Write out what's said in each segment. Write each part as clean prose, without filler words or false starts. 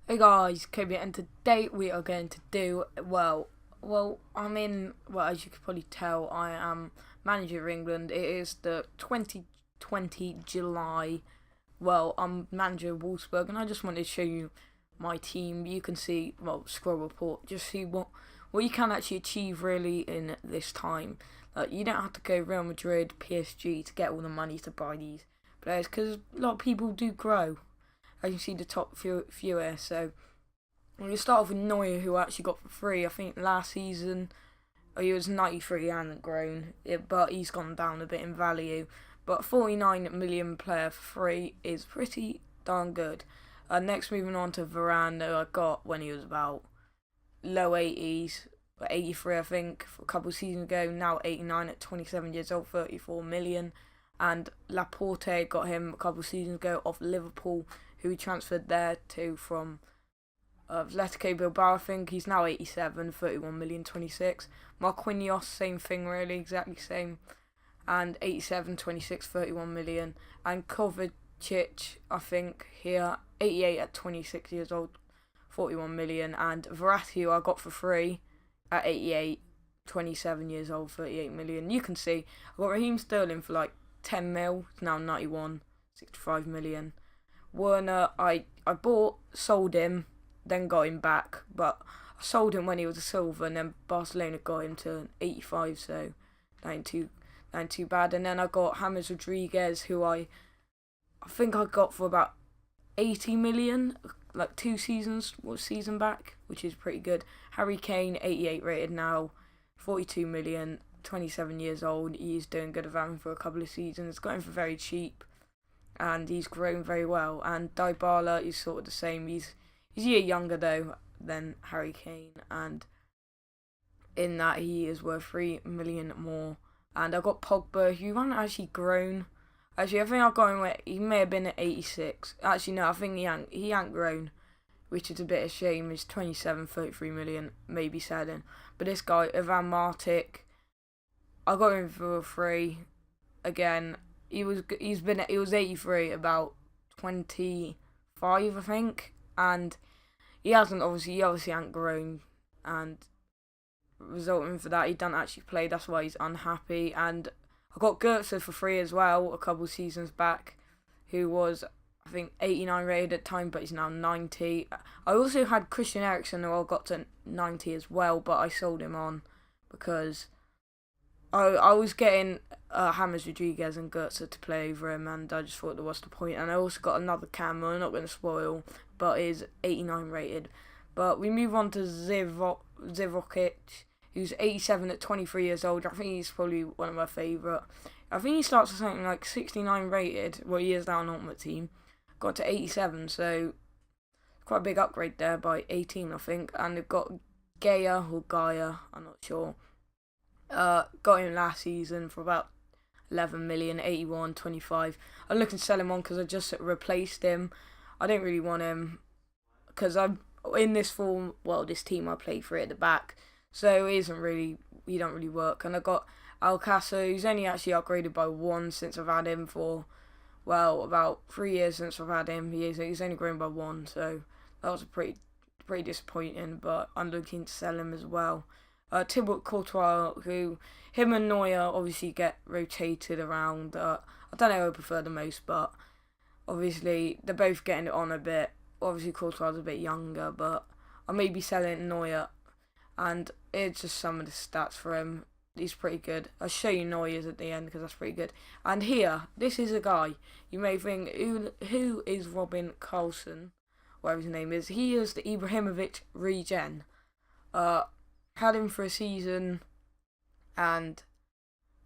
Hey guys, Kobe, and today we are going to do as you could probably tell, I am manager of England. It is the 2020 July. I'm manager of Wolfsburg, and I just wanted to show you my team. You can see, scroll report, just see what you can actually achieve really in this time. You don't have to go Real Madrid, PSG to get all the money to buy these players, because a lot of people do grow. As you see the top few here. So we start off with Neuer, who I actually got for free. I think last season he was 93 and grown, but he's gone down a bit in value. But 49 million player for free is pretty darn good. Next, moving on to Varane, who I got when he was about low 80s, 83 I think, a couple of seasons ago. Now 89 at 27 years old, 34 million. And Laporte, got him a couple of seasons ago off Liverpool, who he transferred there to from Atletico Bilbao. I think he's now 87, 31 million, 26. Marquinhos, same thing really, exactly same. And 87, 26, 31 million. And Kovacic, I think here, 88 at 26 years old, 41 million. And Verratti, who I got for free at 88, 27 years old, 38 million. You can see I got Raheem Sterling for like 10 mil, now 91, 65 million. Werner, I bought, sold him, then got him back, but I sold him when he was a silver, and then Barcelona got him to an 85, so that ain't too bad. And then I got James Rodriguez, who I think I got for about 80 million, like season back, which is pretty good. Harry Kane, 88 rated now, 42 million, 27 years old. He's doing good of having for a couple of seasons. Got him for very cheap, and he's grown very well. And Dybala is sort of the same. He's a year younger though than Harry Kane, and in that he is worth 3 million more. And I got Pogba, who hasn't actually grown. Actually, I think I got him he may have been at 86. Actually, no, I think he ain't grown, which is a bit of a shame. He's 27, 33 million, maybe selling. But this guy, Ivan Martic, I got him for free. Again, he was 83 about 25, I think, and he obviously hasn't grown, and resulting for that he doesn't actually play. That's why he's unhappy. And I got Goetze for free as well a couple of seasons back, who was I think 89 rated at the time, but he's now 90. I also had Christian Eriksen, who I got to 90 as well, but I sold him on because I was getting James Rodriguez and Goetze to play over him, and I just thought there was the point. And I also got another cam, I'm not going to spoil, but is 89 rated. But we move on to Zivokic, who's 87 at 23 years old. I think he's probably one of my favourite. I think he starts at something like 69 rated. Well, he is down on Ultimate Team. Got to 87, so quite a big upgrade there by 18, I think. And they've got Gaia, I'm not sure. Got him last season for about 11 million, 81, 25. I'm looking to sell him on because I just replaced him. I don't really want him because I'm in this form. Well, this team I play for it at the back, so he don't really work. And I got Alcácer, who's only actually upgraded by 1 since I've had him for about 3 years since I've had him. He's only grown by 1, so that was pretty disappointing. But I'm looking to sell him as well. Thibaut Courtois, who him and Neuer obviously get rotated around. I don't know who I prefer the most, but obviously they're both getting it on a bit. Obviously Courtois is a bit younger, but I may be selling Neuer, and it's just some of the stats for him. He's pretty good. I'll show you Neuer's at the end because that's pretty good. And here, this is a guy you may think, who is Robin Carlson, whatever his name is. He is the Ibrahimovic regen. Had him for a season, and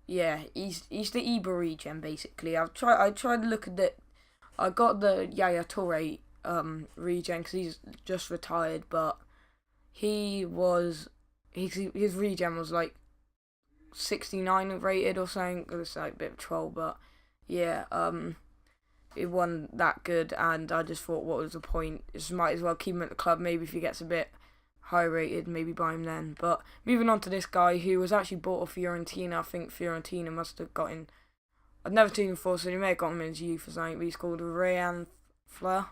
yeah, he's the Ibra regen basically. I tried to look at it. I got the Yaya Toure regen because he's just retired, but his regen was like 69 rated or something. It was like a bit of a troll, but yeah, it wasn't that good, and I just thought, what was the point? Just might as well keep him at the club. Maybe if he gets a bit high rated, maybe buy him then. But moving on to this guy who was actually bought off Fiorentina. I think Fiorentina must have got him. I'd never seen him before, so he may have got him in his youth or something. But he's called Ryan Fleur.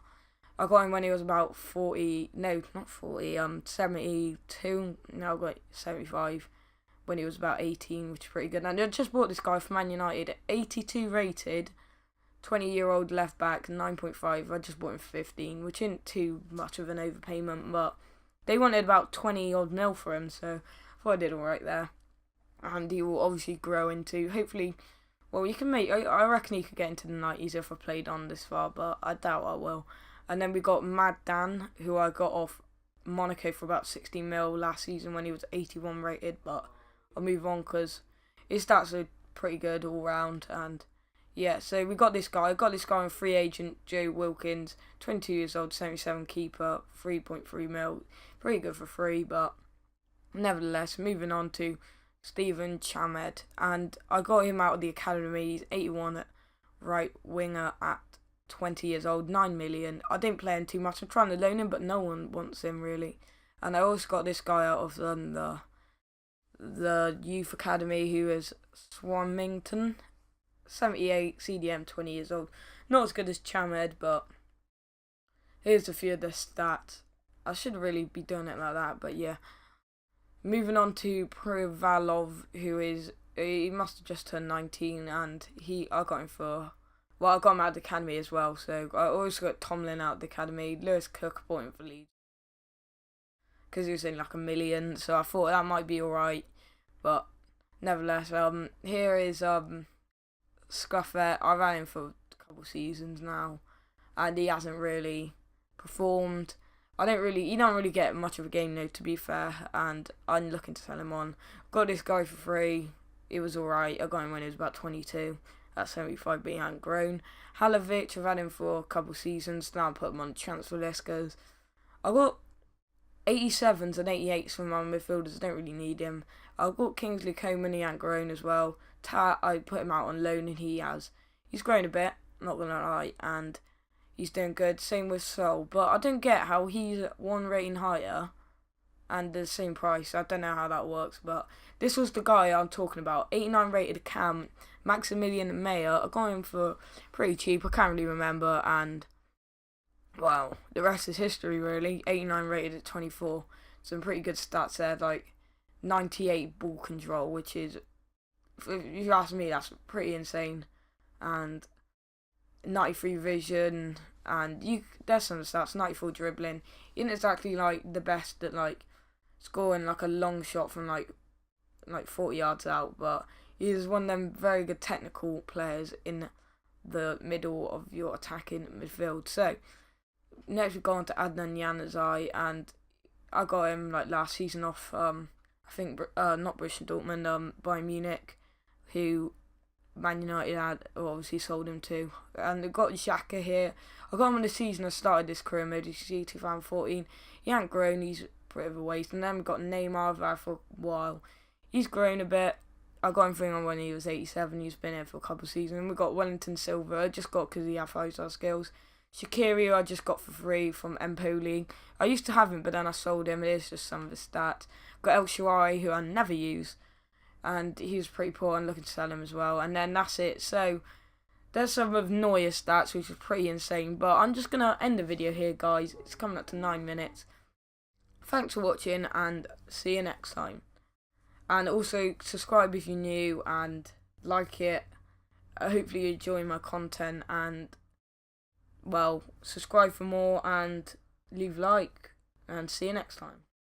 I got him when he was about 40, no, not 40, 72, now I got 75 when he was about 18, which is pretty good. And I just bought this guy from Man United, 82 rated, 20-year-old left back, 9.5. I just bought him for 15, which isn't too much of an overpayment, but they wanted about 20 odd mil for him, so I thought I did alright there. And he will obviously grow into, hopefully, well, you can make, I reckon he could get into the 90s if I played on this far, but I doubt I will. And then we got Mad Dan, who I got off Monaco for about 16 mil last season when he was 81 rated, but I'll move on because his stats are pretty good all round. And yeah, so we got this guy. I got this guy on free agent, Joe Wilkins, 22 years old, 77 keeper, 3.3 mil. Pretty good for free, but nevertheless, moving on to Stephen Chamed. And I got him out of the academy. He's 81 at right winger at 20 years old, 9 million. I didn't play him too much. I'm trying to loan him, but no one wants him really. And I also got this guy out of the youth academy, who is Swammington, 78 CDM, 20 years old. Not as good as Chamed, but here's a few of the stats. I should really be doing it like that, but yeah. Moving on to Privalov, he must have just turned 19, and I got him for, well, I got him out of the academy as well, so I also got Tomlin out of the academy. Lewis Cook bought him for Leeds because he was in like $1 million, so I thought that might be alright, but nevertheless, here is Scuffet. I've had him for a couple seasons now, and he hasn't really performed. You don't really get much of a game note, to be fair, and I'm looking to sell him on. Got this guy for free. He was alright. I got him when he was about 22. At 75, but he hadn't grown. Halovic, I've had him for a couple seasons. Now I put him on the transfer list because I got 87s and 88s from my midfielders. I don't really need him. I've got Kingsley Coman. He hadn't grown as well. I put him out on loan, and he's grown a bit, not gonna lie, and he's doing good. Same with Sol, but I don't get how he's one rating higher and the same price. I don't know how that works, but this was the guy I'm talking about. 89 rated Cam, Maximilian Mayer. I got him for pretty cheap. I can't really remember, and well, the rest is history really. 89 rated at 24. Some pretty good stats there, like 98 ball control, which is, if you ask me, that's pretty insane. And 93 vision, and there's some stats. 94 dribbling. He isn't exactly like the best at like scoring like a long shot from like 40 yards out, but he's one of them very good technical players in the middle of your attacking midfield. So next we go on to Adnan Januzaj, and I got him like last season off I think not Borussia Dortmund, Bayern Munich, who Man United had obviously sold him to. And I got Xhaka here. I got him in the season I started this career mode, you see, 2014. He hadn't grown, he's a bit of a waste. And then we got Neymar, I've had for a while. He's grown a bit. I got him for when he was 87. He's been here for a couple of seasons. And we got Wellington Silva. I just got because he had 5-star skills. Shaqiri I just got for free from Empoli. I used to have him, but then I sold him. It is just some of his stats. Got El Shaarawy, who I never use, and he was pretty poor. I'm looking to sell him as well. And then that's it. So there's some of Neuer's stats, which is pretty insane. But I'm just gonna end the video here, guys. It's coming up to 9 minutes. Thanks for watching, and see you next time. And also subscribe if you're new, and like it. Hopefully you enjoy my content, and well, subscribe for more and leave a like, and see you next time.